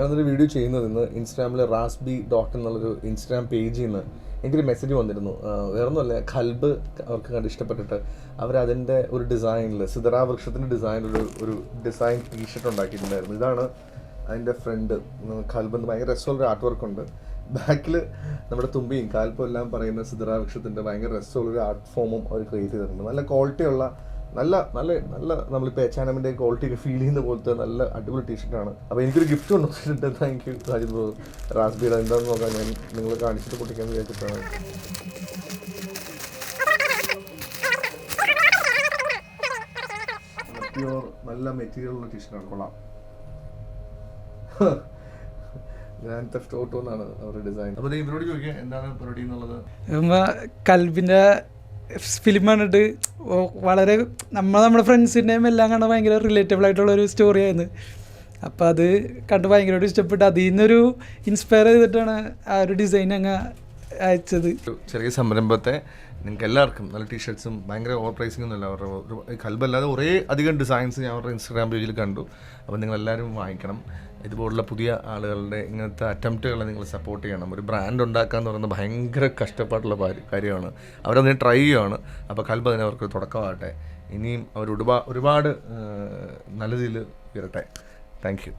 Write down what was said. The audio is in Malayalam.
ഞാനൊരു വീഡിയോ ചെയ്യുന്നത് ഇന്ന് ഇൻസ്റ്റാഗ്രാമിൽ റാസ്ബി ഡോട്ട് എന്നുള്ളൊരു ഇൻസ്റ്റാഗ്രാം പേജിൽ നിന്ന് എനിക്കൊരു മെസ്സേജ് വന്നിരുന്നു. വേറൊന്നുമല്ല, കൽബ് അവർക്ക് കണ്ട് ഇഷ്ടപ്പെട്ടിട്ട് അവരതിൻ്റെ ഒരു ഡിസൈനിൽ സിദറ വൃക്ഷത്തിൻ്റെ ഡിസൈനിൽ ഒരു ഡിസൈൻ ടീഷർട്ട് ഉണ്ടാക്കിയിട്ടുണ്ടായിരുന്നു. ഇതാണ് അതിൻ്റെ ഫ്രണ്ട്. കൽബെന്ന് ഭയങ്കര രസമുള്ളൊരു ആർട്ട് വർക്കുണ്ട്. ബാക്കിൽ നമ്മുടെ തുമ്പിയും കാൽപ്പും എല്ലാം പറയുന്ന സിദറ വൃക്ഷത്തിൻ്റെ ഭയങ്കര രസമുള്ളൊരു ആർട്ട് ഫോമും അവർ ക്രിയേറ്റ് ചെയ്തിട്ടുണ്ട്. നല്ല ക്വാളിറ്റിയുള്ള നല്ല നല്ല നല്ല നമ്മളിപ്പോൾ H&Mൻ്റെ ക്വാളിറ്റി ഒക്കെ ഫീൽ ചെയ്യുന്ന പോലത്തെ നല്ല അടിപൊളി ടീഷർട്ടാണ്. അപ്പോൾ എനിക്കൊരു ഗിഫ്റ്റ് കൊണ്ടുവന്നിട്ടുണ്ട്. Thank you Sajid bro. റാസ്ബിയുടെ എന്താണെന്ന് നോക്കാൻ ഞാൻ നിങ്ങളെ കാണിച്ചിട്ട് പൊട്ടിക്കാൻ വിചാരിച്ചിട്ടാണ്. പ്യൂർ നല്ല മെറ്റീരിയൽ ഉള്ള ടീഷർട്ടാണ്. കൊള്ളാം. ഗ്രാൻഡ് തെഫ്റ്റ് ഓട്ടോ എന്നാണ് അവരുടെ ഡിസൈൻ. അപ്പോൾ ഇവരോട് ചോദിക്കുക എന്താണ് പരിപാടി എന്നുള്ളത്. കൽബിൻ്റെ ഫിലിം കണ്ടിട്ട് വളരെ നമ്മുടെ ഫ്രണ്ട്സിൻ്റെയും എല്ലാം കാണാൻ ഭയങ്കര റിലേറ്റബിൾ ആയിട്ടുള്ളൊരു സ്റ്റോറിയായിരുന്നു. അപ്പോൾ അത് കണ്ട് ഭയങ്കരമായിട്ട് ഇഷ്ടപ്പെട്ട് അതിൽ നിന്നൊരു ഇൻസ്പയർ ചെയ്തിട്ടാണ് ആ ഒരു ഡിസൈൻ അങ്ങ് അയച്ചത്. ചെറിയ സംരംഭത്തെ നിങ്ങൾക്ക് എല്ലാവർക്കും നല്ല ടീഷർട്ട്സും ഭയങ്കര ഓവർ പ്രൈസിംഗ് ഒന്നുമില്ല. അവരുടെ കൽബല്ലാതെ കുറേ അധികം ഡിസൈൻസ് ഞാൻ അവരുടെ ഇൻസ്റ്റാഗ്രാം പേജിൽ കണ്ടു. അപ്പോൾ നിങ്ങളെല്ലാവരും വാങ്ങിക്കണം. ഇതുപോലുള്ള പുതിയ ആളുകളുടെ ഇങ്ങനത്തെ അറ്റംപ്റ്റുകളെ നിങ്ങൾ സപ്പോർട്ട് ചെയ്യണം. ഒരു ബ്രാൻഡ് ഉണ്ടാക്കുക എന്ന് പറയുന്നത് ഭയങ്കര കഷ്ടപ്പാടുള്ള കാര്യമാണ്. അവരതിനെ ട്രൈ ചെയ്യുകയാണ്. അപ്പോൾ കൽബ് അതിന് അവർക്ക് തുടക്കമാകട്ടെ. ഇനിയും അവർ ഒരുപാട് നല്ല രീതിയിൽ വരട്ടെ. Thank you.